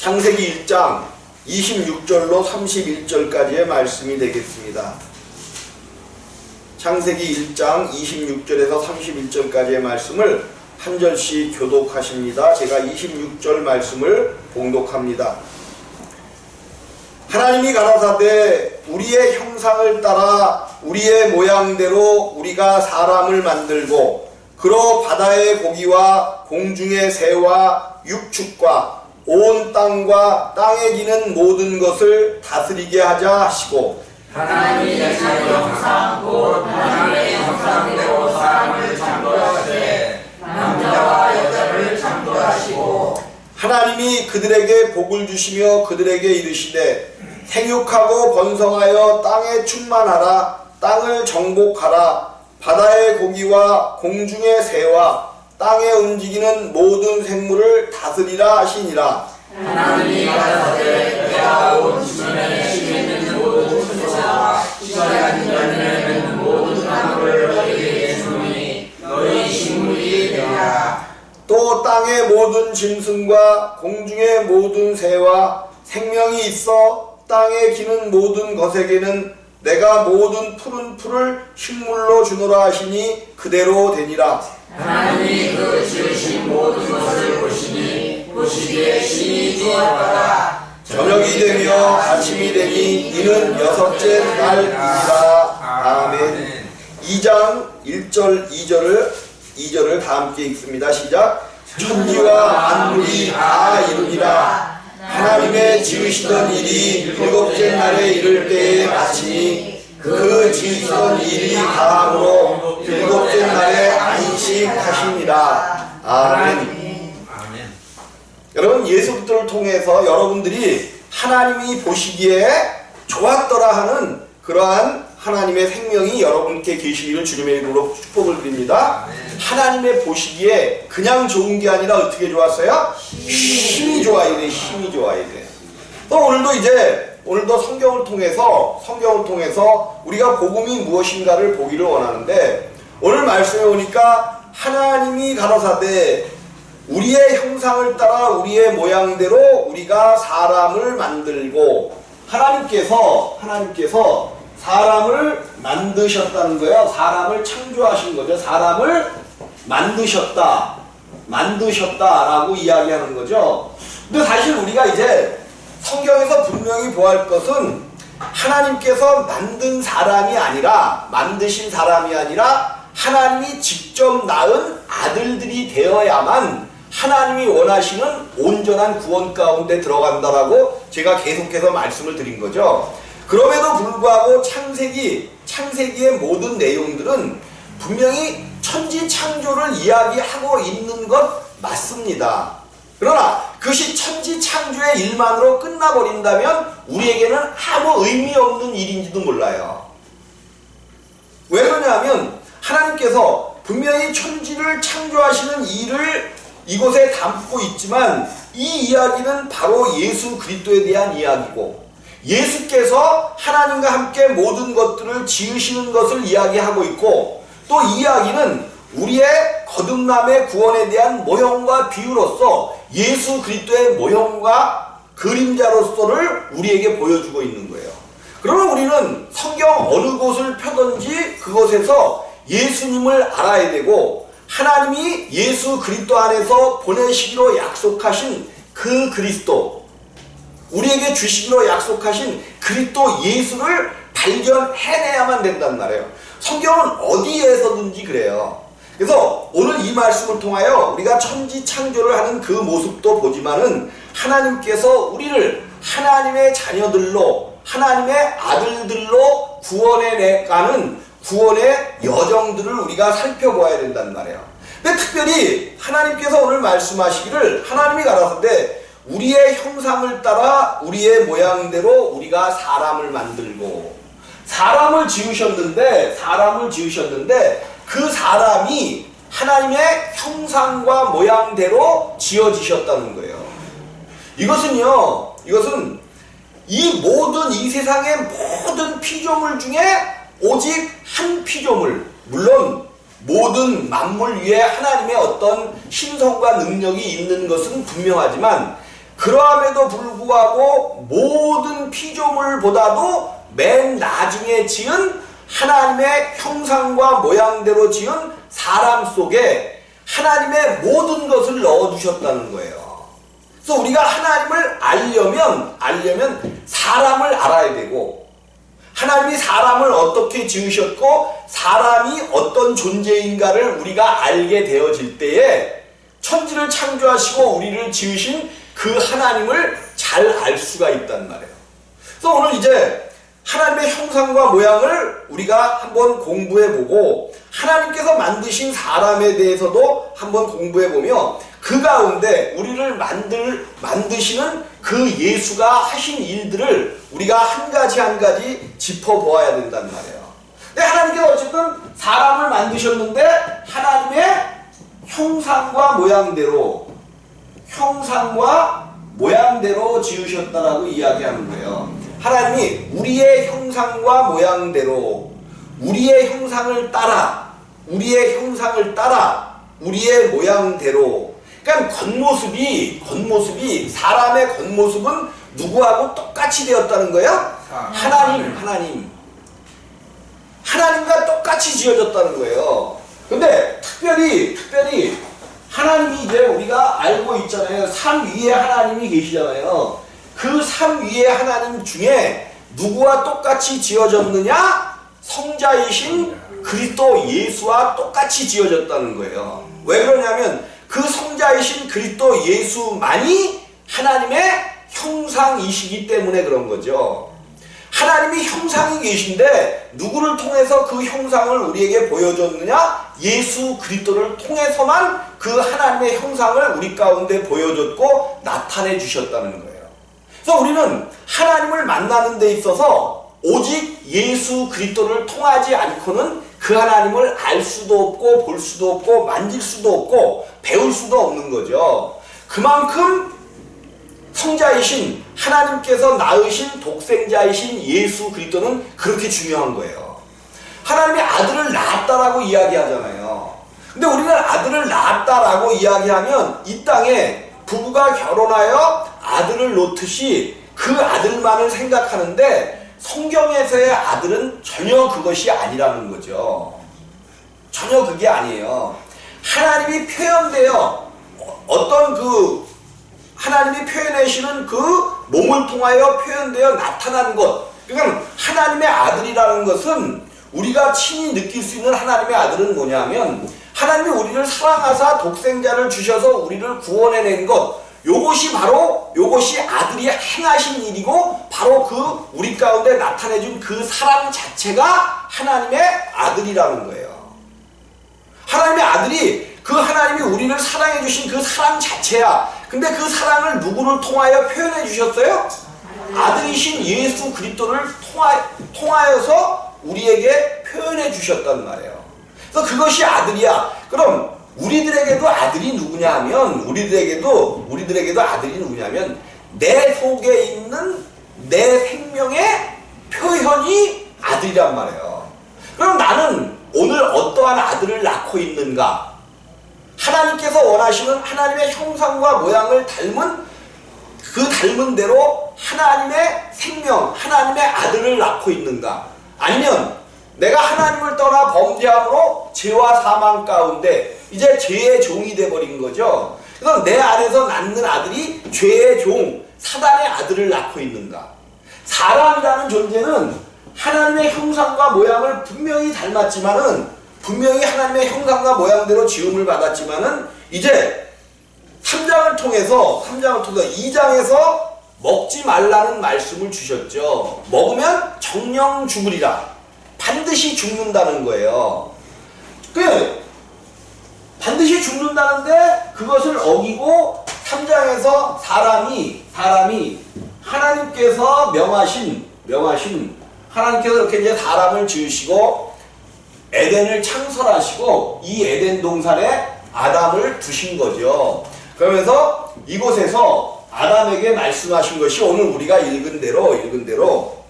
창세기 1장 26절로 31절까지의 말씀이 되겠습니다. 창세기 1장 26절에서 31절까지의 말씀을 한 절씩 교독하십니다. 제가 26절 말씀을 봉독합니다. 하나님이 가라사대 우리의 형상을 따라 우리의 모양대로 우리가 사람을 만들고 그로 바다의 고기와 공중의 새와 육축과 온 땅과 땅에 기는 모든 것을 다스리게 하자 하시고 하나님이 자기 형상 곧 하나님의 형상대로 사람을 창조하시되 남자와 여자를 창조하시고 하나님이 그들에게 복을 주시며 그들에게 이르시되 생육하고 번성하여 땅에 충만하라 땅을 정복하라 바다의 고기와 공중의 새와 땅에 움직이는 모든 생물을 다스리라 하시니라. 하나님이 가라사대 내가 온 지면에 심있는 모든 천사와 씨앗 열매 맺는 모든 나무를 너희에게 주노니 너희 식물이 되리라. 또 땅의 모든 짐승과 공중의 모든 새와 생명이 있어 땅에 기는 모든 것에게는 내가 모든 푸른 풀을 식물로 주노라 하시니 그대로 되니라. 하나님이 그 지으신 모든 것을 보시니 보시기에 심히 좋았더라. 저녁이 되며 아침이 되니 이는 여섯째 날이라. 아멘. 2장 1절 2절을 다 함께 읽습니다. 시작. 천지와 만물이 다 이루니라. 하나님의 지으시던 일이 일곱째 날에 이를 때에 마치니 그 지으시던 일이 다함으로 일곱째 날에 안식하시니라. 아멘. 여러분, 예수 그리스도를 통해서 여러분들이 하나님이 보시기에 좋았더라 하는 그러한 하나님의 생명이 여러분께 계시기를 주님의 이름으로 축복을 드립니다. 하나님의 보시기에 그냥 좋은 게 아니라 어떻게 좋았어요? 힘이 좋아야 돼. 힘이 좋아야 돼. 또 오늘도 성경을 통해서 우리가 복음이 무엇인가를 보기를 원하는데, 오늘 말씀에 보니까 하나님이 가라사대 우리의 형상을 따라 우리의 모양대로 우리가 사람을 만들고, 하나님께서 사람을 만드셨다는 거예요. 사람을 창조하신 거죠. 사람을 만드셨다라고 이야기하는 거죠. 근데 사실 우리가 이제 성경에서 분명히 보아할 것은 하나님께서 만드신 사람이 아니라 하나님이 직접 낳은 아들들이 되어야만 하나님이 원하시는 온전한 구원 가운데 들어간다라고 제가 계속해서 말씀을 드린 거죠. 그럼에도 불구하고 창세기의 모든 내용들은 분명히 천지 창조를 이야기하고 있는 것 맞습니다. 그러나 그것이 천지 창조의 일만으로 끝나버린다면 우리에게는 아무 의미 없는 일인지도 몰라요. 왜 그러냐면 하나님께서 분명히 천지를 창조하시는 일을 이곳에 담고 있지만 이 이야기는 바로 예수 그리스도에 대한 이야기고, 예수께서 하나님과 함께 모든 것들을 지으시는 것을 이야기하고 있고, 또 이 이야기는 우리의 거듭남의 구원에 대한 모형과 비유로서 예수 그리스도의 모형과 그림자로서를 우리에게 보여주고 있는 거예요. 그러면 우리는 성경 어느 곳을 펴든지 그곳에서 예수님을 알아야 되고, 하나님이 예수 그리스도 안에서 보내시기로 약속하신 그 그리스도, 우리에게 주시기로 약속하신 그리스도 예수를 발견해내야만 된단 말이에요. 성경은 어디에서든지 그래요. 그래서 오늘 이 말씀을 통하여 우리가 천지 창조를 하는 그 모습도 보지만은 하나님께서 우리를 하나님의 자녀들로, 하나님의 아들들로 구원해내가는 구원의 여정들을 우리가 살펴보아야 된단 말이에요. 근데 특별히 하나님께서 오늘 말씀하시기를, 하나님이 가라사대 우리의 형상을 따라 우리의 모양대로 우리가 사람을 만들고, 사람을 지으셨는데 그 사람이 하나님의 형상과 모양대로 지어지셨다는 거예요. 이것은 이 세상의 모든 피조물 중에 오직 한 피조물, 물론 모든 만물 위에 하나님의 어떤 신성과 능력이 있는 것은 분명하지만 그러함에도 불구하고 모든 피조물보다도 맨 나중에 지은 하나님의 형상과 모양대로 지은 사람 속에 하나님의 모든 것을 넣어주셨다는 거예요. 그래서 우리가 하나님을 알려면 사람을 알아야 되고, 하나님이 사람을 어떻게 지으셨고 사람이 어떤 존재인가를 우리가 알게 되어질 때에 천지를 창조하시고 우리를 지으신 그 하나님을 잘 알 수가 있단 말이에요. 그래서 오늘 이제 하나님의 형상과 모양을 우리가 한번 공부해보고, 하나님께서 만드신 사람에 대해서도 한번 공부해보며 그 가운데 우리를 만드시는 그 예수가 하신 일들을 우리가 한 가지 한 가지 짚어보아야 된단 말이에요. 근데 하나님께서 어쨌든 사람을 만드셨는데 하나님의 형상과 모양대로 지으셨다라고 이야기하는 거예요. 하나님이 우리의 형상과 모양대로, 우리의 형상을 따라, 우리의 모양대로. 그러니까 겉모습이 사람의 겉모습은 누구하고 똑같이 되었다는 거예요? 하나님과 똑같이 지어졌다는 거예요. 근데 특별히 하나님이 이제 우리가 알고 있잖아요. 산 위에 하나님이 계시잖아요. 그 산 위에 하나님 중에 누구와 똑같이 지어졌느냐? 성자이신 그리스도 예수와 똑같이 지어졌다는 거예요. 왜 그러냐면 그 성자이신 그리스도 예수만이 하나님의 형상이시기 때문에 그런 거죠. 하나님이 형상이 계신데 누구를 통해서 그 형상을 우리에게 보여줬느냐? 예수 그리스도를 통해서만 그 하나님의 형상을 우리 가운데 보여줬고 나타내 주셨다는 거예요. 그래서 우리는 하나님을 만나는 데 있어서 오직 예수 그리스도를 통하지 않고는 그 하나님을 알 수도 없고 볼 수도 없고 만질 수도 없고 배울 수도 없는 거죠. 그만큼 성자이신 하나님께서 낳으신 독생자이신 예수 그리스도는 그렇게 중요한 거예요. 하나님이 아들을 낳았다라고 이야기하잖아요. 근데 우리는 아들을 낳았다라고 이야기하면 이 땅에 부부가 결혼하여 아들을 놓듯이 그 아들만을 생각하는데 성경에서의 아들은 전혀 그것이 아니라는 거죠. 전혀 그게 아니에요. 하나님이 표현되어 하나님이 표현하시는 그 몸을 통하여 표현되어 나타난 것. 그러니까 하나님의 아들이라는 것은 우리가 친히 느낄 수 있는 하나님의 아들은 뭐냐면 하나님이 우리를 사랑하사 독생자를 주셔서 우리를 구원해낸 것. 요것이 아들이 행하신 일이고 바로 그 우리 가운데 나타내준 그 사랑 자체가 하나님의 아들이라는 거예요. 하나님의 아들이 그 하나님이 우리를 사랑해 주신 그 사랑 자체야. 근데 그 사랑을 누구를 통하여 표현해 주셨어요? 아들이신 예수 그리스도를 통하여서 우리에게 표현해 주셨단 말이에요. 그래서 그것이 아들이야. 그럼 우리들에게도 아들이 누구냐면 우리들에게도 아들이 누구냐면 내 속에 있는 내 생명의 표현이 아들이란 말이에요. 그럼 나는 오늘 어떠한 아들을 낳고 있는가? 하나님께서 원하시는 하나님의 형상과 모양을 닮은 대로 하나님의 생명, 하나님의 아들을 낳고 있는가? 아니면 내가 하나님을 떠나 범죄함으로 죄와 사망 가운데 이제 죄의 종이 돼버린 거죠. 그래서 내 안에서 낳는 아들이 죄의 종, 사단의 아들을 낳고 있는가? 사람이라는 존재는 하나님의 형상과 모양을 분명히 닮았지만은 분명히 하나님의 형상과 모양대로 지음을 받았지만은 이제 3장을 통해서 2장에서 먹지 말라는 말씀을 주셨죠. 먹으면 정령 죽으리라. 반드시 죽는다는 거예요. 반드시 죽는다는데 그것을 어기고 3장에서 사람이 하나님께서 명하신 하나님께서 이렇게 이제 사람을 지으시고 에덴을 창설하시고 이 에덴 동산에 아담을 두신 거죠. 그러면서 이곳에서 아담에게 말씀하신 것이 오늘 우리가 읽은 대로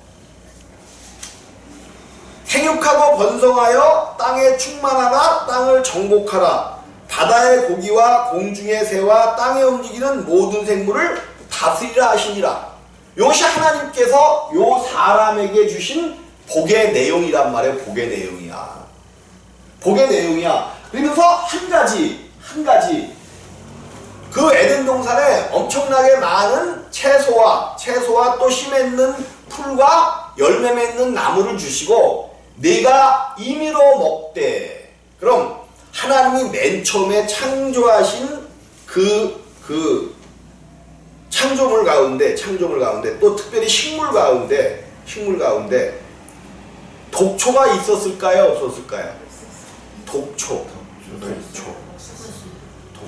생육하고 번성하여 땅에 충만하라. 땅을 정복하라. 바다의 고기와 공중의 새와 땅에 움직이는 모든 생물을 다 다스리라 하시니라. 이것이 하나님께서 요 사람에게 주신 복의 내용이란 말이에요. 복의 내용이야. 복의 내용이야. 그러면서 한 가지 그 에덴 동산에 엄청나게 많은 채소와 또 씨 맺는 풀과 열매 맺는 나무를 주시고 네가 임의로 먹되. 그럼 하나님이 맨 처음에 창조하신 그 창조물 가운데 또 특별히 식물 가운데 독초가 있었을까요? 없었을까요? 독초.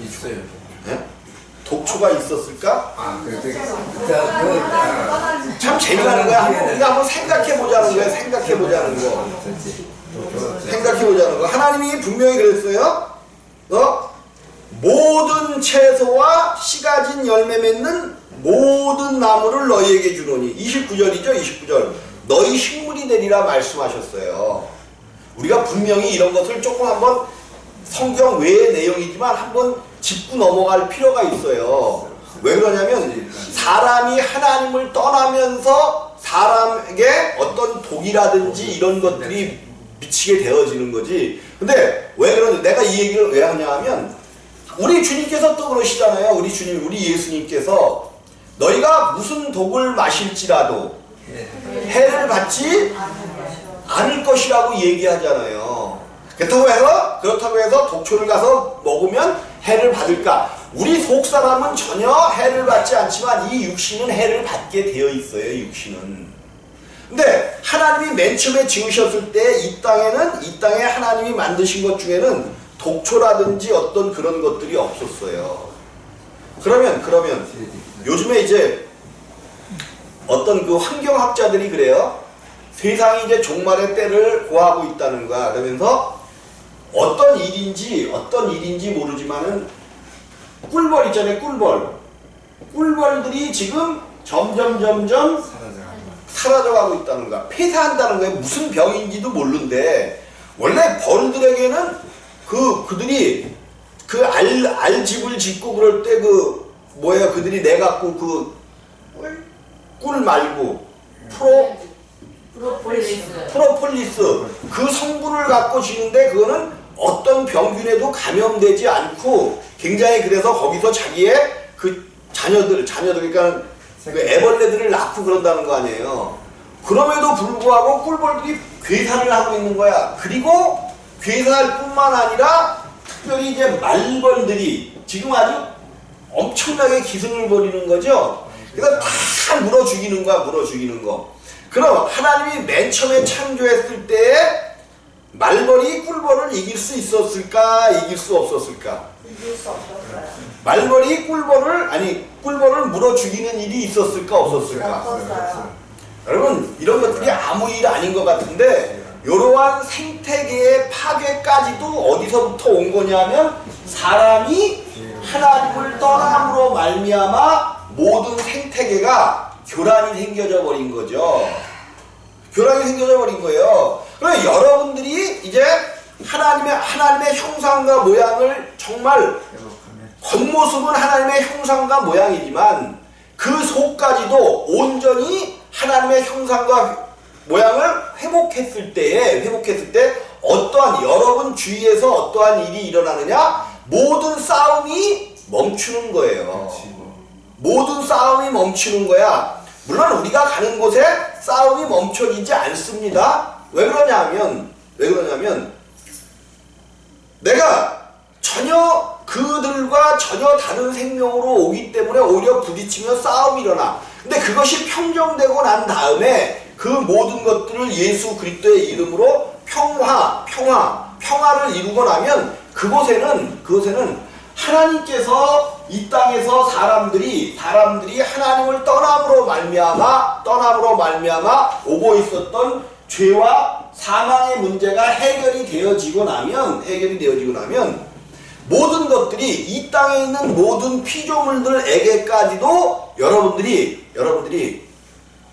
있어요. 네? 독초가 있었을까? 참 재미나는 거야. 우리가 한번 생각해보자는 거야. 생각해보자는 거. 하나님이 분명히 그랬어요. 모든 채소와 씨 가진 열매 맺는 모든 나무를 너희에게 주노니. 29절이죠. 29절. 너희 식물이 되리라 말씀하셨어요. 우리가 분명히 이런 것을 조금 한번 성경 외의 내용이지만 한번 짚고 넘어갈 필요가 있어요. 왜 그러냐면 사람이 하나님을 떠나면서 사람에게 어떤 독이라든지 이런 것들이 미치게 되어지는 거지. 근데 왜 그러냐, 내가 이 얘기를 왜 하냐 하면 우리 주님께서 또 그러시잖아요. 우리 예수님께서 너희가 무슨 독을 마실지라도 해를 받지 않을 것이라고 얘기하잖아요. 그렇다고 해서 독초를 가서 먹으면 해를 받을까? 우리 속 사람은 전혀 해를 받지 않지만 이 육신은 해를 받게 되어 있어요. 육신은. 근데 하나님이 맨 처음에 지으셨을 때 이 땅에 하나님이 만드신 것 중에는 독초라든지 어떤 그런 것들이 없었어요. 그러면 요즘에 이제 어떤 그 환경학자들이 그래요. 세상이 이제 종말의 때를 고하고 있다는 거야. 그러면서 어떤 일인지 모르지만은 꿀벌 있잖아요. 꿀벌들이 지금 점점 사라져가고 있다는 거야. 폐사한다는 거야. 무슨 병인지도 모르는데 원래 벌들에게는 그들이 그 알집을 짓고 그럴 때 그들이 내갖고 꿀 말고 프로폴리스 그 성분을 갖고 지는데 그거는 어떤 병균에도 감염되지 않고 굉장히 그래서 거기서 자기의 그 자녀들 그러니까 그 애벌레들을 낳고 그런다는 거 아니에요. 그럼에도 불구하고 꿀벌들이 괴사를 하고 있는 거야. 그리고 괴사할 뿐만 아니라 특별히 이제 말벌들이 지금 아주 엄청나게 기승을 벌이는 거죠. 그래서 다 물어 죽이는 거. 그럼 하나님이 맨 처음에 창조했을 때 말벌이 꿀벌을 이길 수 있었을까? 이길 수 없었을까? 이길 수 없었어요. 말벌이 꿀벌을 물어 죽이는 일이 있었을까? 없었을까? 없었어요. 여러분 이런 것들이 아무 일 아닌 것 같은데 이러한 생태계의 파괴까지도 어디서부터 온 거냐면 사람이 하나님을 떠남으로 말미암아 모든 생태계가 교란이 생겨져 버린 거죠. 교란이 생겨져 버린 거예요. 그래서 여러분들이 이제 하나님의 형상과 모양을 정말 겉모습은 하나님의 형상과 모양이지만 그 속까지도 온전히 하나님의 형상과 모양을 회복했을 때 어떠한 여러분 주위에서 어떠한 일이 일어나느냐? 모든 싸움이 멈추는 거예요. 모든 싸움이 멈추는 거야. 물론 우리가 가는 곳에 싸움이 멈춰지지 않습니다. 왜 그러냐면 내가 그들과 전혀 다른 생명으로 오기 때문에 오히려 부딪히면 싸움이 일어나. 근데 그것이 평정되고 난 다음에 그 모든 것들을 예수 그리스도의 이름으로 평화를 이루고 나면 그곳에는 하나님께서 이 땅에서 사람들이 하나님을 떠남으로 말미암아 오고 있었던 죄와 사망의 문제가 해결이 되어지고 나면 모든 것들이 이 땅에 있는 모든 피조물들에게까지도 여러분들이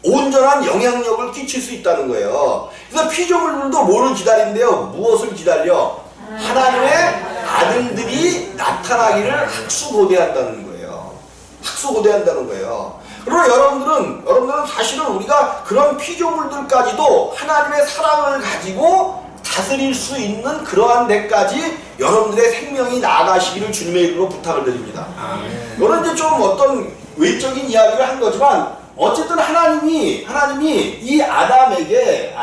온전한 영향력을 끼칠 수 있다는 거예요. 그래서 피조물들도 뭐를 기다린대요? 무엇을 기다려? 하나님의 아들들이 나타나기를 학수고대한다는 거예요. 학수고대한다는 거예요. 그러나 여러분들은 사실은 우리가 그런 피조물들까지도 하나님의 사랑을 가지고 다스릴 수 있는 그러한 데까지 여러분들의 생명이 나아가시기를 주님의 이름으로 부탁을 드립니다. 이거는 이제 좀 어떤 외적인 이야기를 한 거지만 어쨌든 하나님이 이 아담에게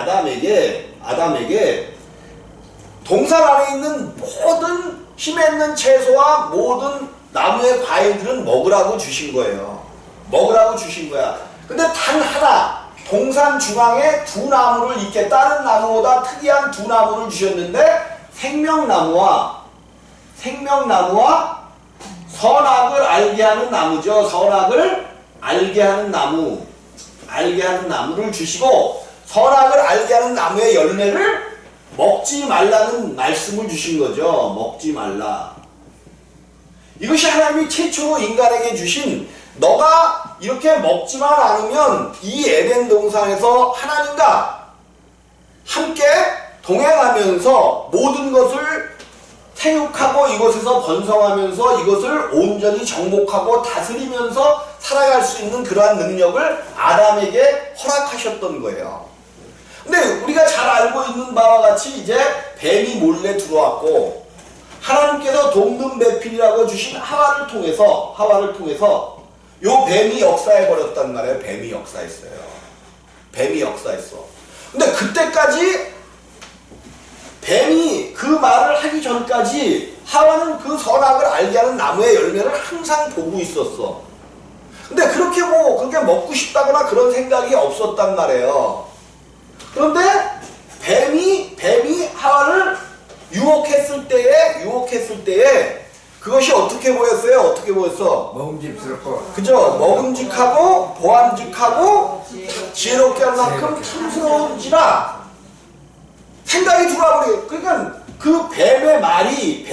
동산 안에 있는 모든 힘에 있는 채소와 모든 나무의 과일들은 먹으라고 주신 거예요. 먹으라고 주신 거야. 근데 단 하나 동산 중앙에 두 나무를 이렇게 다른 나무보다 특이한 두 나무를 주셨는데 생명나무와 선악을 알게 하는 나무죠. 선악을 알게 하는 나무를 주시고 선악을 알게 하는 나무의 열매를 먹지 말라는 말씀을 주신 거죠. 먹지 말라. 이것이 하나님이 최초로 인간에게 주신, 너가 이렇게 먹지만 않으면 이 에덴 동산에서 하나님과 함께 동행하면서 모든 것을 생육하고 이곳에서 번성하면서 이것을 온전히 정복하고 다스리면서 살아갈 수 있는 그러한 능력을 아담에게 허락하셨던 거예요. 근데 우리가 잘 알고 있는 바와 같이 이제 뱀이 몰래 들어왔고 하나님께서 동등배필이라고 주신 하와를 통해서 요 뱀이 역사해 버렸단 말이에요. 뱀이 역사했어요. 근데 그때까지 뱀이 그 말을 하기 전까지 하와는 그 선악을 알게 하는 나무의 열매를 항상 보고 있었어. 근데 그렇게 먹고 싶다거나 그런 생각이 없었단 말이에요. 그런데 뱀이 하와를 유혹했을 때에 그것이 어떻게 보였어요? 먹음직스럽고. 그죠? 먹음직하고 보암직하고 지혜롭게 할 만큼 탐스러운지라 생각이 들어와 버려요. 그러니까 그 뱀의 말이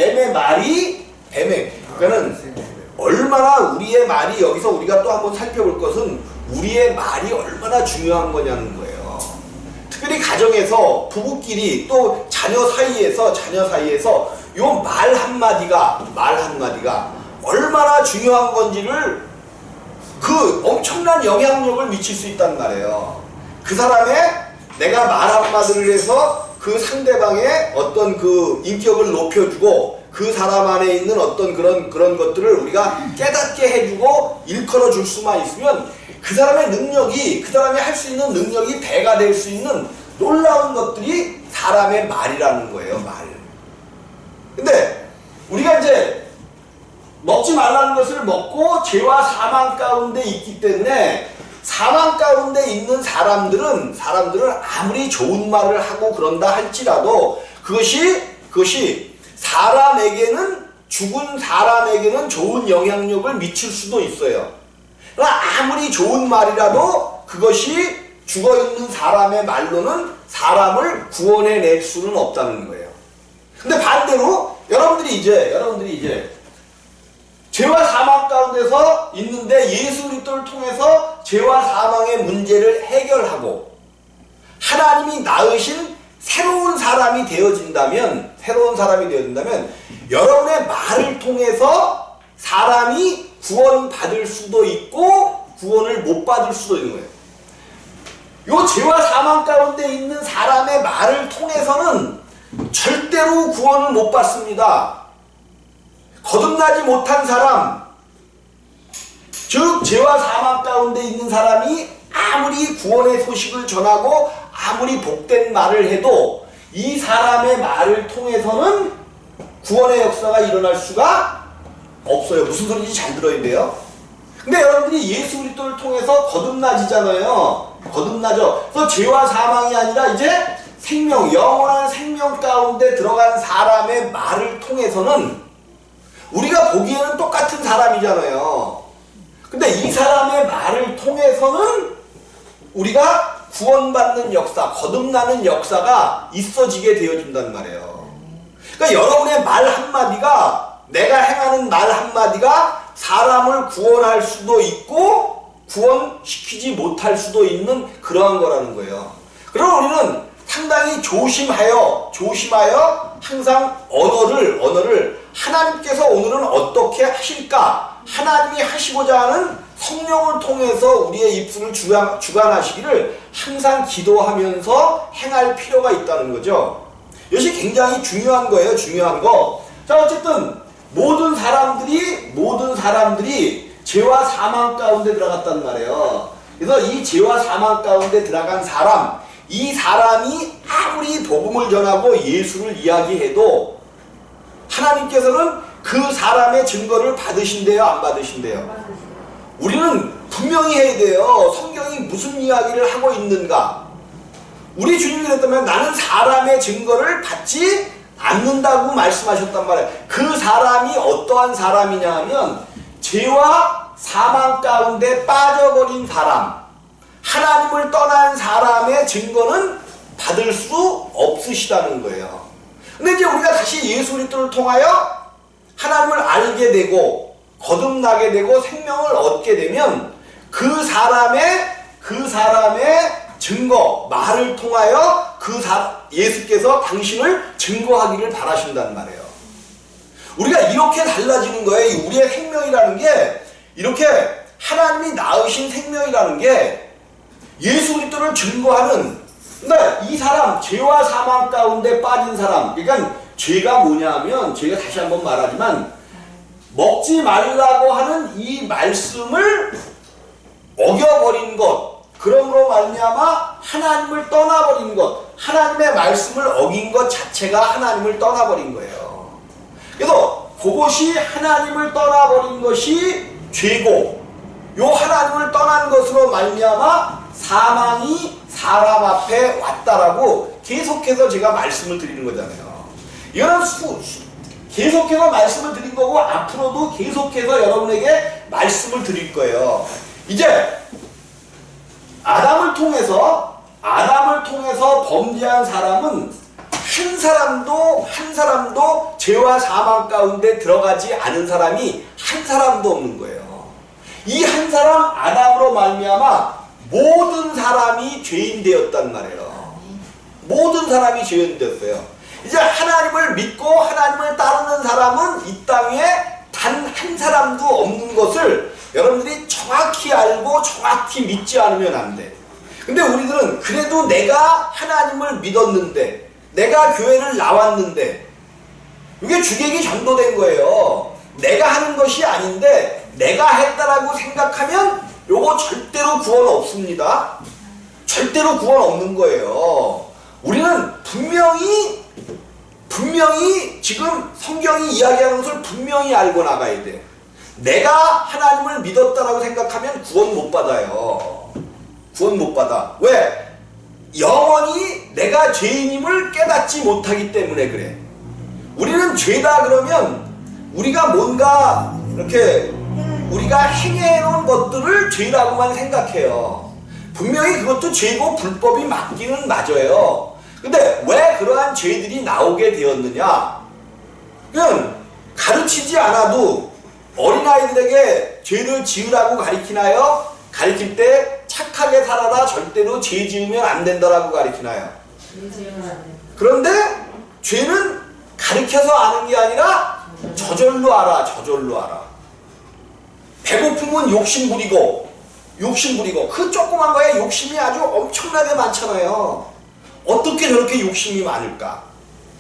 그러니까는 얼마나 우리의 말이, 여기서 우리가 또 한번 살펴볼 것은 우리의 말이 얼마나 중요한 거냐는 거예요. 특별히 가정에서 부부끼리 또 자녀 사이에서 요 말 한마디가 얼마나 중요한 건지를 그 엄청난 영향력을 미칠 수 있단 말이에요. 그 사람의 내가 말 한마디를 해서 그 상대방의 어떤 그 인격을 높여주고 그 사람 안에 있는 어떤 그런 것들을 우리가 깨닫게 해주고 일컬어 줄 수만 있으면 그 사람의 능력이, 그 사람이 할 수 있는 능력이 배가 될 수 있는 놀라운 것들이 사람의 말이라는 거예요. 말. 근데 우리가 이제 먹지 말라는 것을 먹고 죄와 사망 가운데 있기 때문에 사망 가운데 있는 사람들은 아무리 좋은 말을 하고 그런다 할지라도 그것이 사람에게는, 죽은 사람에게는 좋은 영향력을 미칠 수도 있어요. 그러나 아무리 좋은 말이라도 그것이 죽어있는 사람의 말로는 사람을 구원해낼 수는 없다는 거예요. 근데 반대로 여러분들이 이제 죄와 사망 가운데서 있는데 예수 그리스도를 통해서 죄와 사망의 문제를 해결하고 하나님이 낳으신 새로운 사람이 되어진다면 여러분의 말을 통해서 사람이 구원받을 수도 있고 구원을 못 받을 수도 있는 거예요. 요 죄와 사망 가운데 있는 사람의 말을 통해서는 절대로 구원을 못 받습니다. 거듭나지 못한 사람, 즉 죄와 사망 가운데 있는 사람이 아무리 구원의 소식을 전하고 아무리 복된 말을 해도 이 사람의 말을 통해서는 구원의 역사가 일어날 수가 없어요. 무슨 소리인지 잘 들어야 돼요. 근데 여러분들이 예수 그리스도를 통해서 거듭나지잖아요. 거듭나죠. 그래서 죄와 사망이 아니라 이제 생명, 영원한 생명 가운데 들어간 사람의 말을 통해서는 우리가 보기에는 똑같은 사람이잖아요. 근데 이 사람의 말을 통해서는 우리가 구원받는 역사, 거듭나는 역사가 있어지게 되어준단 말이에요. 그러니까 여러분의 말 한마디가, 내가 행하는 말 한마디가 사람을 구원할 수도 있고 구원시키지 못할 수도 있는 그러한 거라는 거예요. 그럼 우리는 상당히 조심하여 항상 언어를 하나님께서 오늘은 어떻게 하실까 하나님이 하시고자 하는 성령을 통해서 우리의 입술을 주관하시기를 항상 기도하면서 행할 필요가 있다는 거죠. 이것이 굉장히 중요한 거예요. 중요한 거. 자, 어쨌든 모든 사람들이 죄와 사망 가운데 들어갔단 말이에요. 그래서 이 죄와 사망 가운데 들어간 사람, 이 사람이 아무리 복음을 전하고 예수를 이야기해도 하나님께서는 그 사람의 증거를 받으신대요, 안 받으신대요? 우리는 분명히 해야 돼요. 성경이 무슨 이야기를 하고 있는가? 우리 주님이 그랬다면 나는 사람의 증거를 받지 않는다고 말씀하셨단 말이에요. 그 사람이 어떠한 사람이냐 하면 죄와 사망 가운데 빠져버린 사람, 하나님을 떠난 사람의 증거는 받을 수 없으시다는 거예요. 근데 이제 우리가 다시 예수 그리스도를 통하여 하나님을 알게 되고 거듭나게 되고 생명을 얻게 되면 그 사람의 증거, 말을 통하여 예수께서 당신을 증거하기를 바라신단 말이에요. 우리가 이렇게 달라지는 거예요. 우리의 생명이라는 게, 이렇게 하나님이 낳으신 생명이라는 게 예수 그리스도를 증거하는, 그러니까 이 사람, 죄와 사망 가운데 빠진 사람, 그러니까 죄가 뭐냐 하면, 제가 다시 한번 말하지만 먹지 말라고 하는 이 말씀을 어겨버린 것, 그러므로 말미암아 하나님을 떠나버린 것, 하나님의 말씀을 어긴 것 자체가 하나님을 떠나버린 거예요. 그래서 그것이 하나님을 떠나버린 것이 죄고, 요 하나님을 떠난 것으로 말미암아 사망이 사람 앞에 왔다라고 계속해서 제가 말씀을 드리는 거잖아요. 이거는 계속해서 말씀을 드린 거고 앞으로도 계속해서 여러분에게 말씀을 드릴 거예요. 이제 아담을 통해서 범죄한 사람은 한 사람도 죄와 사망 가운데 들어가지 않은 사람이 한 사람도 없는 거예요. 이 한 사람 아담으로 말미암아 모든 사람이 죄인 되었단 말이에요. 모든 사람이 죄인 되었어요. 이제 하나님을 믿고 하나님을 따르는 사람은 이 땅에 단 한 사람도 없는 것을 여러분들이 정확히 알고 정확히 믿지 않으면 안 돼. 근데 우리들은 그래도 내가 하나님을 믿었는데, 내가 교회를 나왔는데, 이게 주객이 전도된 거예요. 내가 하는 것이 아닌데 내가 했다라고 생각하면 요거 절대로 구원 없습니다. 절대로 구원 없는 거예요. 우리는 분명히 지금 성경이 이야기하는 것을 분명히 알고 나가야 돼. 내가 하나님을 믿었다라고 생각하면 구원 못 받아요. 구원 못 받아. 왜? 영원히 내가 죄인임을 깨닫지 못하기 때문에 그래. 우리는 죄다 그러면 우리가 뭔가 이렇게 우리가 행해놓은 것들을 죄라고만 생각해요. 분명히 그것도 죄고 불법이 맞기는 맞아요. 근데 왜 그러한 죄들이 나오게 되었느냐? 그냥 가르치지 않아도 어린아이들에게 죄를 지으라고 가르치나요? 가르칠 때 착하게 살아라, 절대로 죄 지으면 안 된다라고 가르치나요? 그런데 죄는 가르쳐서 아는 게 아니라 저절로 알아. 저절로 알아. 배고픔은 욕심 부리고 그 조그만 거에 욕심이 아주 엄청나게 많잖아요. 어떻게 저렇게 욕심이 많을까?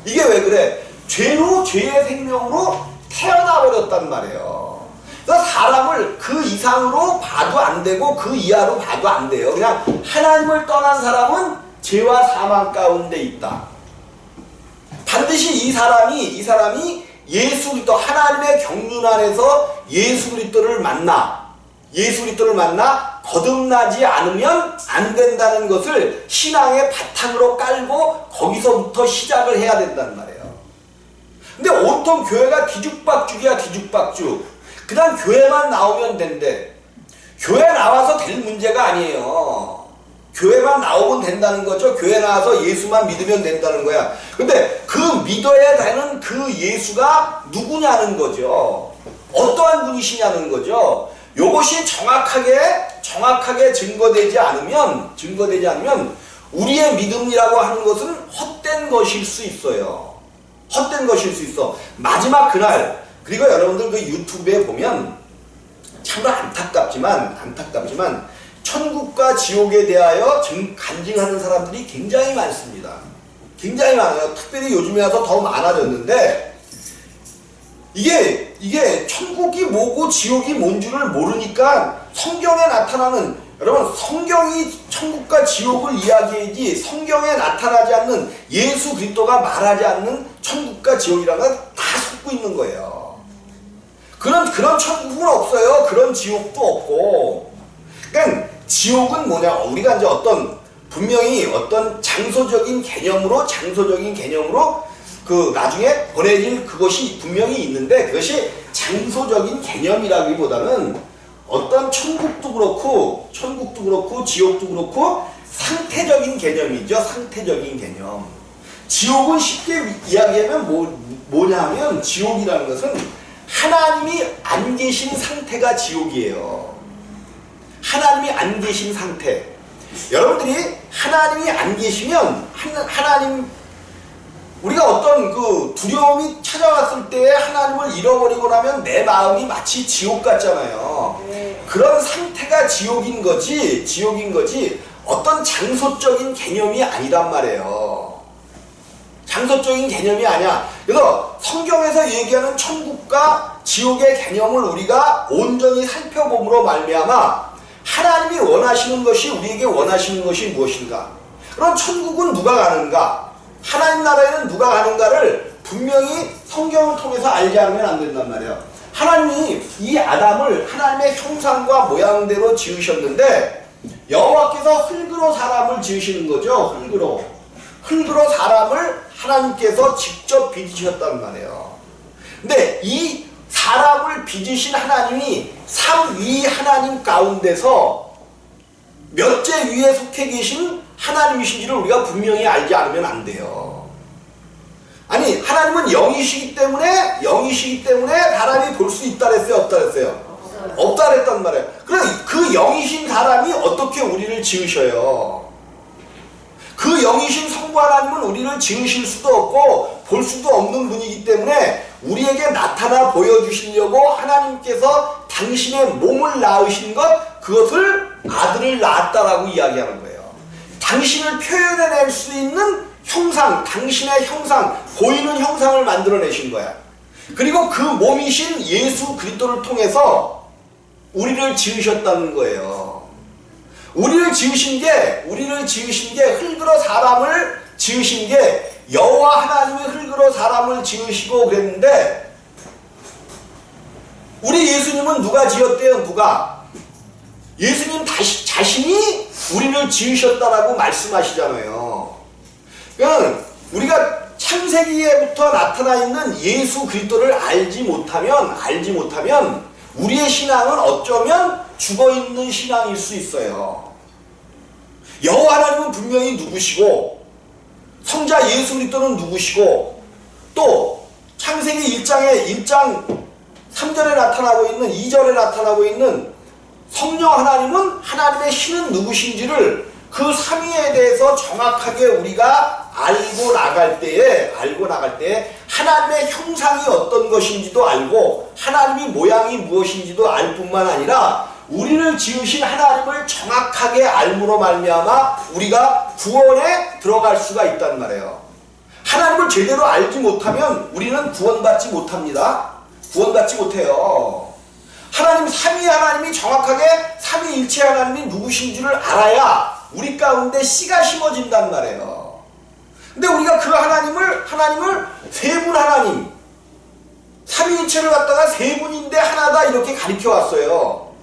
이게 왜 그래? 죄의 생명으로 태어나 버렸단 말이에요. 그래서 사람을 그 이상으로 봐도 안 되고 그 이하로 봐도 안 돼요. 그냥 하나님을 떠난 사람은 죄와 사망 가운데 있다. 반드시 이 사람이 예수 그리스도, 하나님의 경륜 안에서 예수 그리스도를 만나 거듭나지 않으면 안 된다는 것을 신앙의 바탕으로 깔고 거기서부터 시작을 해야 된다는 말이에요. 근데 온통 교회가 뒤죽박죽이야. 뒤죽박죽. 그냥 교회만 나오면 된대. 교회 나와서 될 문제가 아니에요. 교회만 나오면 된다는 거죠. 교회 나와서 예수만 믿으면 된다는 거야. 근데 그 믿어야 되는 그 예수가 누구냐는 거죠. 어떠한 분이시냐는 거죠. 요것이 정확하게 증거되지 않으면 우리의 믿음이라고 하는 것은 헛된 것일 수 있어요. 헛된 것일 수 있어. 마지막 그날, 그리고 여러분들 그 유튜브에 보면 참으로 안타깝지만 천국과 지옥에 대하여 간증하는 사람들이 굉장히 많습니다. 굉장히 많아요. 특별히 요즘에 와서 더 많아졌는데 이게 천국이 뭐고 지옥이 뭔 줄을 모르니까 성경에 나타나는, 여러분, 성경이 천국과 지옥을 이야기하지 성경에 나타나지 않는, 예수 그리스도가 말하지 않는 천국과 지옥이라는 건 다 섞고 있는 거예요. 그런 천국은 없어요. 그런 지옥도 없고. 그러니까 지옥은 뭐냐, 우리가 이제 분명히 어떤 장소적인 개념으로 그 나중에 보내질 그것이 분명히 있는데, 그것이 장소적인 개념이라기보다는 어떤 천국도 그렇고 지옥도 그렇고 상태적인 개념이죠. 상태적인 개념. 지옥은 쉽게 이야기하면 뭐냐 하면, 지옥이라는 것은 하나님이 안 계신 상태가 지옥이에요. 하나님이 안 계신 상태. 여러분들이 하나님이 안 계시면, 우리가 어떤 그 두려움이 찾아왔을 때 하나님을 잃어버리고 나면 내 마음이 마치 지옥 같잖아요. 그런 상태가 지옥인 거지 어떤 장소적인 개념이 아니란 말이에요. 장소적인 개념이 아니야. 그래서 성경에서 얘기하는 천국과 지옥의 개념을 우리가 온전히 살펴봄으로 말미암아 하나님이 원하시는 것이, 우리에게 원하시는 것이 무엇인가? 그럼 천국은 누가 가는가? 하나님 나라에는 누가 가는가를 분명히 성경을 통해서 알지 않으면 안 된단 말이에요. 하나님이 이 아담을 하나님의 형상과 모양대로 지으셨는데, 여호와께서 흙으로 사람을 지으시는 거죠. 흙으로 사람을 하나님께서 직접 빚으셨단 말이에요. 근데 이 사람을 빚으신 하나님이 삼위 하나님 가운데서 몇째 위에 속해 계신 하나님이신지를 우리가 분명히 알지 않으면 안 돼요. 아니, 하나님은 영이시기 때문에 사람이 볼 수 있다 그랬어요? 없다 그랬어요? 없다 그랬단 말이에요. 그럼 그 영이신 사람이 어떻게 우리를 지으셔요? 그 영이신 성부 하나님은 우리를 지으실 수도 없고 볼 수도 없는 분이기 때문에 우리에게 나타나 보여주시려고 하나님께서 당신의 몸을 낳으신 것, 그것을 아들을 낳았다라고 이야기하는 거예요. 당신을 표현해낼 수 있는 형상, 당신의 형상, 보이는 형상을 만들어내신 거야. 그리고 그 몸이신 예수 그리스도를 통해서 우리를 지으셨다는 거예요. 우리를 지으신 게 흙으로 사람을 지으신 게, 여호와 하나님이 흙으로 사람을 지으시고 그랬는데, 우리 예수님은 누가 지었대요? 예수님 자신이 우리를 지으셨다라고 말씀하시잖아요. 그러니까 우리가 창세기에부터 나타나 있는 예수 그리스도를 알지 못하면 우리의 신앙은 어쩌면 죽어있는 신앙일 수 있어요. 여호와 하나님은 분명히 누구시고, 성자 예수 그리스도는 누구시고, 또 창세기 1장 3절에 나타나고 있는, 2절에 나타나고 있는 성령 하나님은, 하나님의 신은 누구신지를 그 삼위에 대해서 정확하게 우리가 알고 나갈 때에 하나님의 형상이 어떤 것인지도 알고 하나님의 모양이 무엇인지도 알 뿐만 아니라 우리를 지으신 하나님을 정확하게 알므로 말미암아 우리가 구원에 들어갈 수가 있단 말이에요. 하나님을 제대로 알지 못하면 우리는 구원받지 못합니다. 구원받지 못해요. 하나님, 삼위 하나님이 정확하게 삼위일체 하나님이 누구신 줄을 알아야 우리 가운데 씨가 심어진단 말이에요. 근데 우리가 그 하나님을 세 분 하나님, 삼위일체를 갖다가 세 분인데 하나다 이렇게 가르쳐 왔어요.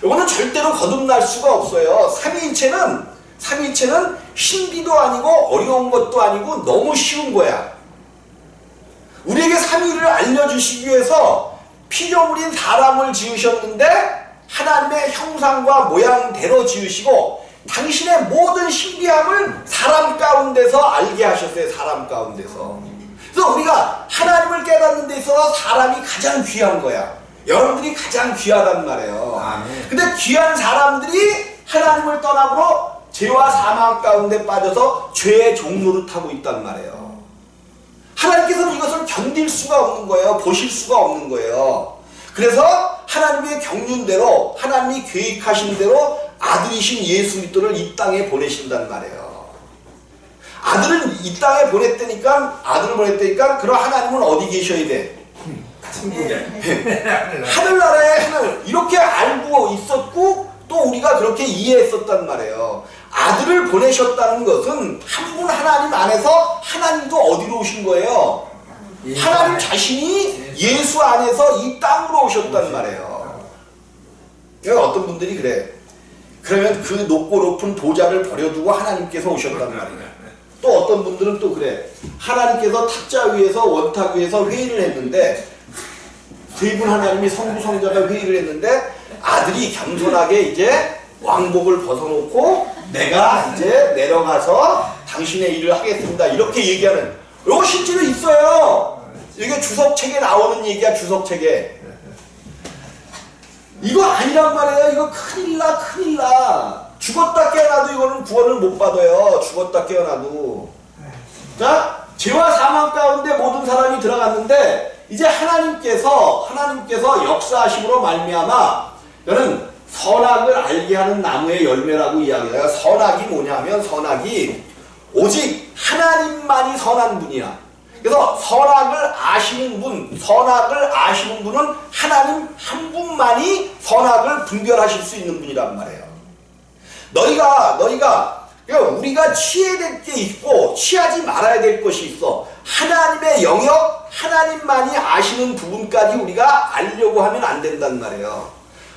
이거는 절대로 거듭날 수가 없어요. 삼위일체는 신비도 아니고 어려운 것도 아니고 너무 쉬운 거야. 우리에게 삼위를 알려주시기 위해서 피조물인 사람을 지으셨는데 하나님의 형상과 모양대로 지으시고 당신의 모든 신비함을 사람 가운데서 알게 하셨어요. 사람 가운데서. 그래서 우리가 하나님을 깨닫는 데 있어서 사람이 가장 귀한 거야. 여러분들이 가장 귀하단 말이에요. 근데 귀한 사람들이 하나님을 떠나므로 죄와 사망 가운데 빠져서 죄의 종로를 타고 있단 말이에요. 하나님께서는 이것을 견딜 수가 없는 거예요. 보실 수가 없는 거예요. 그래서 하나님의 경륜대로 하나님이 계획하신 대로 아들이신 예수 그리스도를 이 땅에 보내신단 말이에요. 아들은 이 땅에 아들을 보냈다니까 그럼 하나님은 어디 계셔야 돼? 천국에. 하늘나라에 하늘 이렇게 알고 있었고 또 우리가 그렇게 이해했었단 말이에요. 아들을 보내셨다는 것은 한 분 하나님 안에서 하나님도 어디로 오신 거예요? 하나님 자신이 예수 안에서 이 땅으로 오셨단 말이에요. 그러니까 어떤 분들이 그래. 그러면 그 높고 높은 보좌를 버려두고 하나님께서 오셨단 말이에요. 또 어떤 분들은 또 그래. 하나님께서 탁자 위에서 원탁 위에서 회의를 했는데 세 분 하나님이 성부 성자가 회의를 했는데 아들이 겸손하게 이제 왕복을 벗어놓고 내가 이제 내려가서 당신의 일을 하겠습니다. 이렇게 얘기하는 이거 실제로 있어요. 이게 주석책에 나오는 얘기야. 주석책에. 이거 아니란 말이에요. 이거 큰일 나. 죽었다 깨어나도 이거는 구원을 못 받아요. 죽었다 깨어나도. 자, 죄와 사망 가운데 모든 사람이 들어갔는데 이제 하나님께서 역사하심으로 말미암아 이거는 선악을 알게 하는 나무의 열매라고 이야기해요. 선악이 뭐냐면 선악이 오직 하나님만이 선한 분이야. 그래서 선악을 아시는 분은 하나님 한 분만이 선악을 분별하실 수 있는 분이란 말이에요. 너희가 그러니까 우리가 취해야 될 게 있고 취하지 말아야 될 것이 있어. 하나님의 영역, 하나님만이 아시는 부분까지 우리가 알려고 하면 안 된단 말이에요.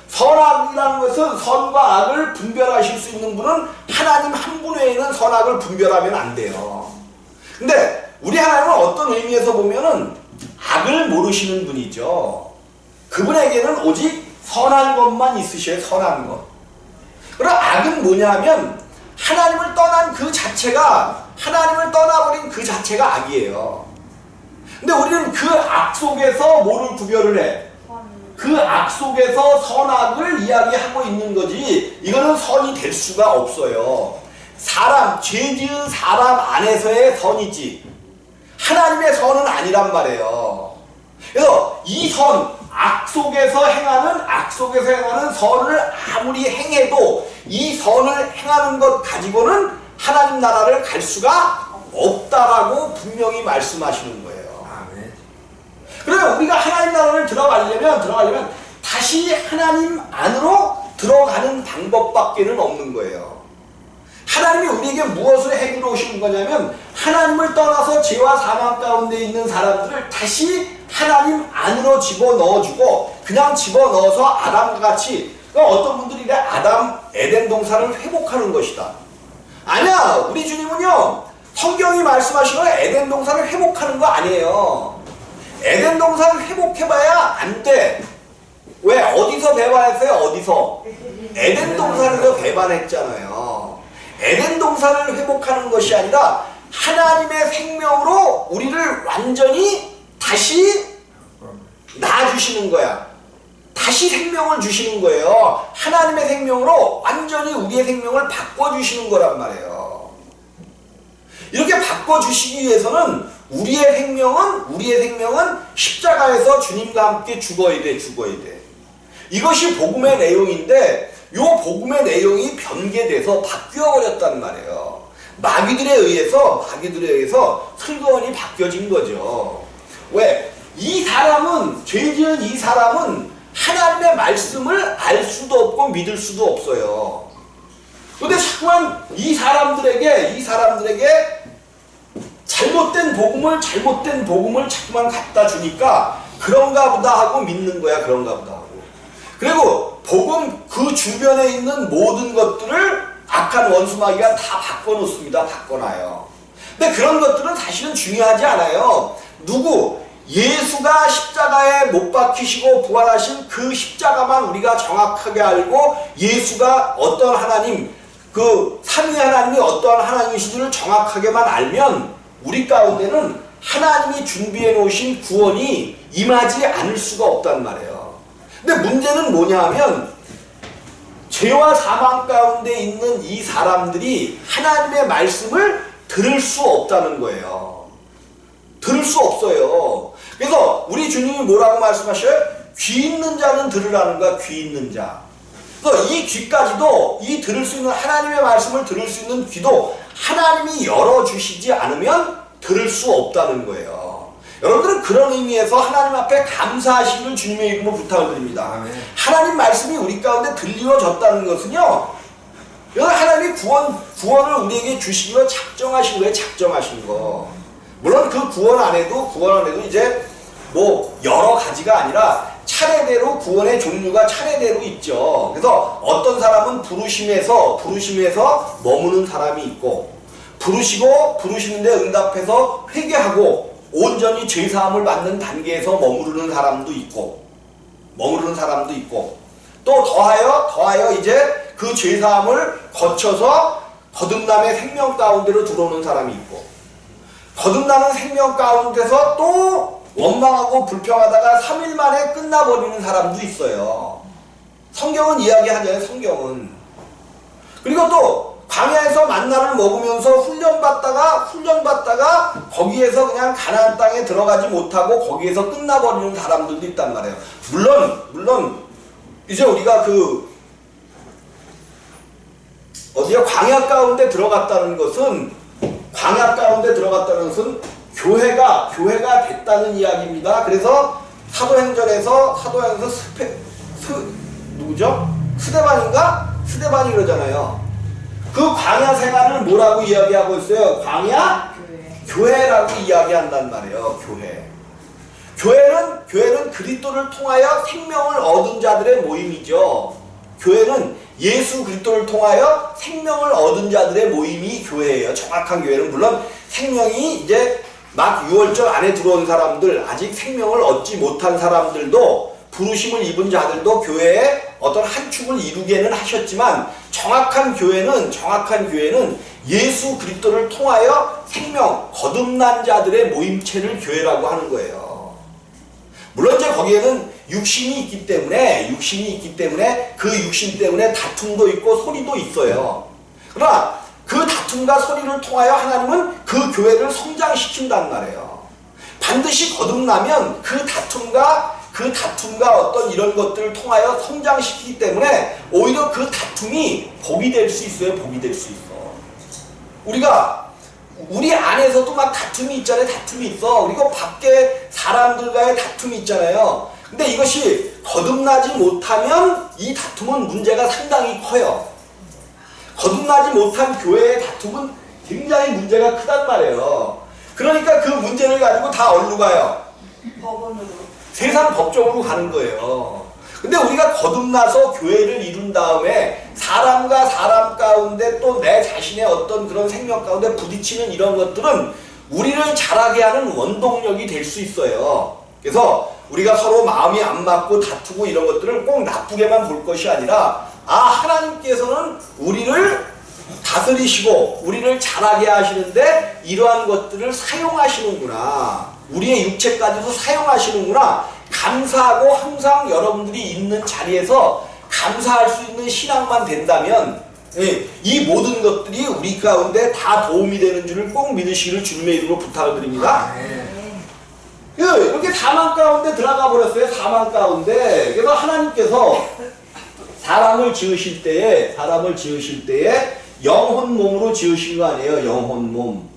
선악이라는 것은 선과 악을 분별하실 수 있는 분은 하나님 한 분 외에는 선악을 분별하면 안 돼요. 근데 우리 하나님은 어떤 의미에서 보면은 악을 모르시는 분이죠. 그분에게는 오직 선한 것만 있으셔요. 선한 것. 그럼 악은 뭐냐면 하나님을 떠난 그 자체가, 하나님을 떠나버린 그 자체가 악이에요. 근데 우리는 그 악 속에서 뭐를 구별을 해? 그 악 속에서 선악을 이야기하고 있는 거지 이거는 선이 될 수가 없어요. 죄 지은 사람 안에서의 선이지 하나님의 선은 아니란 말이에요. 그래서 이 악 속에서 행하는 선을 아무리 행해도 이 선을 행하는 것 가지고는 하나님 나라를 갈 수가 없다라고 분명히 말씀하시는 거예요. 그래서 우리가 하나님 나라를 들어가려면 다시 하나님 안으로 들어가는 방법밖에는 없는 거예요. 하나님이 우리에게 무엇을 해주러 오신 거냐면 하나님을 떠나서 죄와 사망 가운데 있는 사람들을 다시 하나님 안으로 집어넣어주고 그냥 집어넣어서 아담과 같이 어떤 분들이 이래 에덴 동산을 회복하는 것이다. 아니야. 우리 주님은요 성경이 말씀하시는 에덴 동산을 회복하는 거 아니에요. 에덴 동산을 회복해봐야 안 돼. 왜? 어디서 배반했어요? 어디서? 에덴 동산에서 배반했잖아요. 에덴 동산을 회복하는 것이 아니라 하나님의 생명으로 우리를 완전히 다시 낳아주시는 거야. 다시 생명을 주시는 거예요. 하나님의 생명으로 완전히 우리의 생명을 바꿔주시는 거란 말이에요. 이렇게 바꿔주시기 위해서는 우리의 생명은 십자가에서 주님과 함께 죽어야 돼. 이것이 복음의 내용인데 이 복음의 내용이 변개돼서 바뀌어버렸단 말이에요. 마귀들에 의해서 슬그머니 바뀌어진 거죠. 왜? 죄 지은 이 사람은 하나님의 말씀을 알 수도 없고 믿을 수도 없어요. 근데 자꾸만 이 사람들에게 잘못된 복음을 자꾸만 갖다 주니까 그런가 보다 하고 믿는 거야. 그런가 보다 하고. 그리고 복음 그 주변에 있는 모든 것들을 악한 원수마귀가 다 바꿔놓습니다. 바꿔놔요. 근데 그런 것들은 사실은 중요하지 않아요. 예수가 십자가에 못 박히시고 부활하신 그 십자가만 우리가 정확하게 알고 예수가 어떤 하나님, 그 삼위 하나님이 어떠한 하나님이신지를 정확하게만 알면 우리 가운데는 하나님이 준비해 놓으신 구원이 임하지 않을 수가 없단 말이에요. 근데 문제는 뭐냐 하면 죄와 사망 가운데 있는 이 사람들이 하나님의 말씀을 들을 수 없다는 거예요. 들을 수 없어요. 그래서 우리 주님이 뭐라고 말씀하셔요? 귀 있는 자는 들으라는 거야. 귀 있는 자. 그래서 이 귀까지도, 이 들을 수 있는 하나님의 말씀을 들을 수 있는 귀도 하나님이 열어주시지 않으면 들을 수 없다는 거예요. 여러분들은 그런 의미에서 하나님 앞에 감사하시기를 주님의 이름으로 부탁을 드립니다. 아멘. 하나님 말씀이 우리 가운데 들려졌다는 것은요, 하나님이 구원을 우리에게 주시기로 작정하신 거예요. 작정하신 거. 물론 그 구원 안에도 이제 뭐 여러 가지가 아니라 차례대로 구원의 종류가 차례대로 있죠. 그래서 어떤 사람은 부르심에서 머무는 사람이 있고, 부르시는데 응답해서 회개하고 온전히 죄사함을 받는 단계에서 머무르는 사람도 있고, 또 더하여 이제 그 죄사함을 거쳐서 거듭남의 생명 가운데로 들어오는 사람이 있고, 거듭나는 생명 가운데서 또 원망하고 불평하다가 3일 만에 끝나버리는 사람도 있어요. 성경은 이야기하잖아요. 성경은. 그리고 또 광야에서 만나를 먹으면서 훈련받다가 거기에서 그냥 가나안 땅에 들어가지 못하고 거기에서 끝나버리는 사람들도 있단 말이에요. 물론 이제 우리가 광야 가운데 들어갔다는 것은 교회가 됐다는 이야기입니다. 그래서 사도행전에서 스데반이 그러잖아요. 그 광야 생활을 뭐라고 이야기하고 있어요? 광야 교회라고 이야기한단 말이에요. 교회는 그리스도를 통하여 생명을 얻은 자들의 모임이죠. 교회는 예수 그리스도를 통하여 생명을 얻은 자들의 모임이 교회예요. 정확한 교회는. 물론 생명이 이제 막 6월절 안에 들어온 사람들, 아직 생명을 얻지 못한 사람들도, 부르심을 입은 자들도 교회의 어떤 한 축을 이루게는 하셨지만, 정확한 교회는 예수 그리스도를 통하여 생명, 거듭난 자들의 모임체를 교회라고 하는 거예요. 물론 이제 거기에는 육신이 있기 때문에 그 육신 때문에 다툼도 있고 소리도 있어요. 그러나 그 다툼과 소리를 통하여 하나님은 그 교회를 성장시킨단 말이에요. 반드시 거듭나면 그 다툼과 어떤 이런 것들을 통하여 성장시키기 때문에 오히려 그 다툼이 복이 될 수 있어요. 복이 될 수 있어. 우리 안에서도 막 다툼이 있잖아요. 다툼이 있어. 그리고 밖에 사람들과의 다툼이 있잖아요. 근데 이것이 거듭나지 못하면 이 다툼은 문제가 상당히 커요. 거듭나지 못한 교회의 다툼은 굉장히 문제가 크단 말이에요. 그러니까 그 문제를 가지고 다 어디로 가요? 법원으로. 세상 법정으로 가는 거예요. 근데 우리가 거듭나서 교회를 이룬 다음에 사람과 사람 가운데 또 내 자신의 어떤 그런 생명 가운데 부딪히는 이런 것들은 우리를 자라게 하는 원동력이 될 수 있어요. 그래서 우리가 서로 마음이 안 맞고 다투고 이런 것들을 꼭 나쁘게만 볼 것이 아니라, 하나님께서는 우리를 다스리시고 우리를 자라게 하시는데 이러한 것들을 사용하시는구나, 우리의 육체까지도 사용하시는구나, 감사하고 항상 여러분들이 있는 자리에서 감사할 수 있는 신앙만 된다면 이 모든 것들이 우리 가운데 다 도움이 되는 줄을 꼭 믿으시기를 주님의 이름으로 부탁을 드립니다. 이렇게 사망 가운데 들어가 버렸어요. 사망 가운데. 그래서 하나님께서 사람을 지으실 때에 영혼 몸으로 지으신 거 아니에요. 영혼 몸.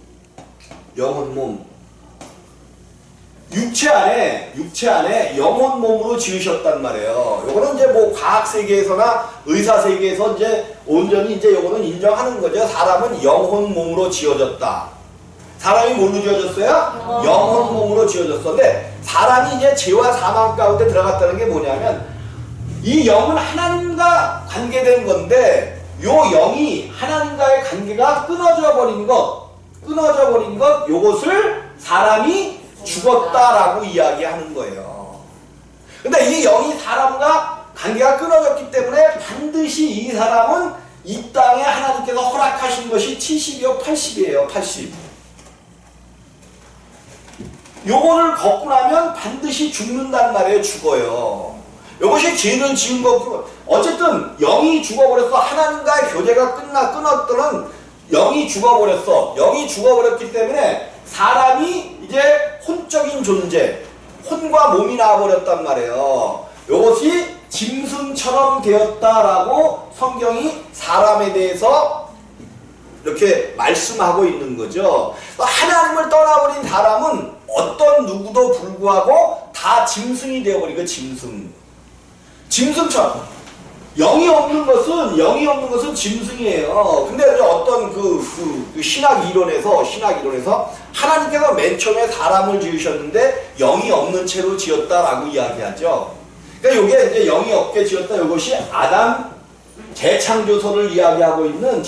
육체 안에 영혼 몸으로 지으셨단 말이에요. 요거는 이제 뭐 과학 세계에서나 의사 세계에서 이제 온전히 이제 요거는 인정하는 거죠. 사람은 영혼 몸으로 지어졌다. 사람이 뭘로 지어졌어요? 영혼 몸으로 지어졌었는데, 사람이 이제 죄와 사망 가운데 들어갔다는 게 뭐냐면, 이 영은 하나님과 관계된 건데, 요 영이 하나님과의 관계가 끊어져 버린 것, 요것을 사람이 죽었다라고 이야기하는 거예요. 근데 이 영이 사람과 관계가 끊어졌기 때문에 반드시 이 사람은 이 땅에 하나님께서 허락하신 것이 70이요 80이에요. 80. 요거를 걷고 나면 반드시 죽는단 말이에요. 죽어요. 요것이 죄를 지은 거고, 어쨌든 영이 죽어버렸어. 하나님과의 교제가 끊었더는 영이 죽어버렸어. 영이 죽어버렸기 때문에 사람이 이제 혼적인 존재, 혼과 몸이 나와버렸단 말이에요. 이것이 짐승처럼 되었다라고 성경이 사람에 대해서 이렇게 말씀하고 있는 거죠. 하나님을 떠나버린 사람은 어떤 누구도 불구하고 다 짐승이 되어버리고 짐승처럼 영이 없는 것은 짐승이에요. 근데 어떤 그 신학 이론에서 하나님께서 맨 처음에 사람을 지으셨는데 영이 없는 채로 지었다라고 이야기하죠. 그러니까 이게 이제 영이 없게 지었다. 이것이 아담 재창조설을 이야기하고 있는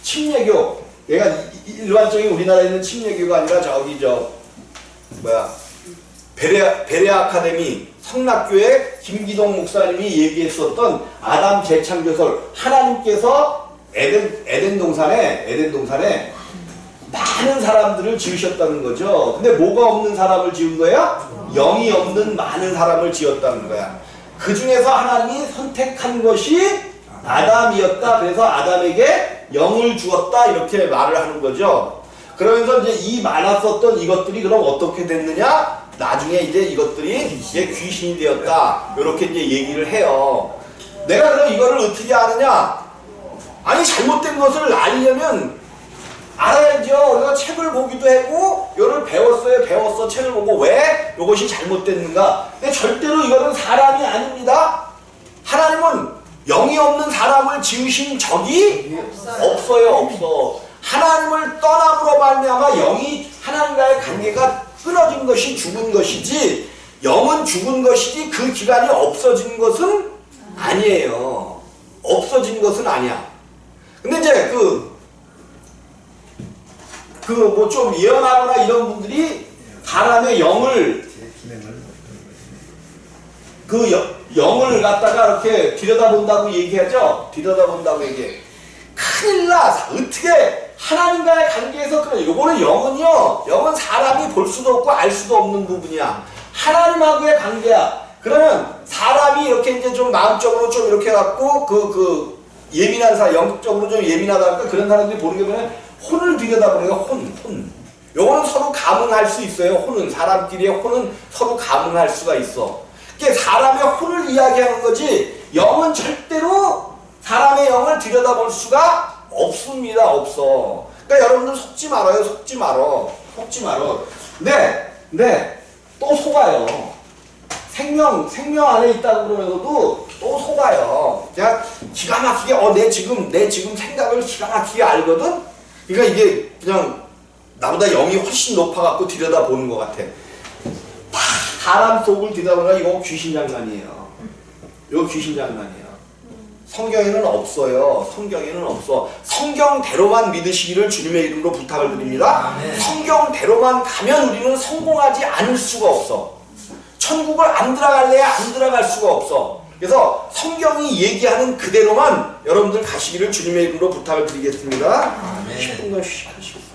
침례교. 얘가 일반적인 우리나라에 있는 침례교가 아니라 베레아 아카데미 성락교회 김기동 목사님이 얘기했었던 아담 재창조설. 하나님께서 에덴 동산에 많은 사람들을 지으셨다는 거죠. 근데 뭐가 없는 사람을 지은 거야? 영이 없는 많은 사람을 지었다는 거야. 그 중에서 하나님이 선택한 것이 아담이었다. 그래서 아담에게 영을 주었다. 이렇게 말을 하는 거죠. 그러면서 이제 이 많았었던 이것들이 그럼 어떻게 됐느냐? 나중에 이제 이것들이 이제 귀신이 되었다. 이렇게 이제 얘기를 해요. 내가 그럼 이거를 어떻게 아느냐? 아니, 잘못된 것을 알려면 알아야죠. 우리가 책을 보기도 하고, 이거를 배웠어. 책을 보고 왜 이것이 잘못됐는가? 근데 절대로 이거는 사람이 아닙니다. 하나님은 영이 없는 사람을 지으신 적이 없어. 하나님을 떠남으로 말미암아 영이 하나님과의 관계가 끊어진 것이 죽은 것이지, 영은 죽은 것이지 그 기간이 없어진 것은 아니에요. 없어진 것은 아니야. 근데 이제 뭐 좀 예언하거나 이런 분들이 사람의 영을 영을 갖다가 이렇게 들여다본다고 얘기하죠. 큰일 나. 어떻게 하나님과의 관계에서 그래. 요거는 영은 사람이 볼 수도 없고 알 수도 없는 부분이야. 하나님하고의 관계야. 그러면 사람이 이렇게 이제 좀 마음적으로 좀 이렇게 갖고 예민한 사람, 영적으로 좀 예민하다 보니까 그런 사람들이 보는 게 뭐냐, 혼을 들여다보는 거야. 혼. 요거는 서로 감응할 수 있어요. 사람끼리의 혼은 서로 감응할 수가 있어. 그게 사람의 혼을 이야기하는 거지, 영은 절대로 사람의 영을 들여다볼 수가 없습니다. 없어. 그러니까 여러분들 속지 말아요. 네, 또 속아요. 생명 안에 있다고 그러면서도 또 속아요. 그냥 기가 막히게, 내 지금 생각을 기가 막히게 알거든? 그러니까 이게 그냥 나보다 영이 훨씬 높아갖고 들여다보는 것 같아. 사람 속을 들여다보니까 이거 귀신 장난이에요. 성경에는 없어요. 성경대로만 믿으시기를 주님의 이름으로 부탁을 드립니다. 아멘. 성경대로만 가면 우리는 성공하지 않을 수가 없어. 천국을 안 들어갈래야 안 들어갈 수가 없어. 그래서 성경이 얘기하는 그대로만 여러분들 가시기를 주님의 이름으로 부탁을 드리겠습니다. 10분간 쉬시고.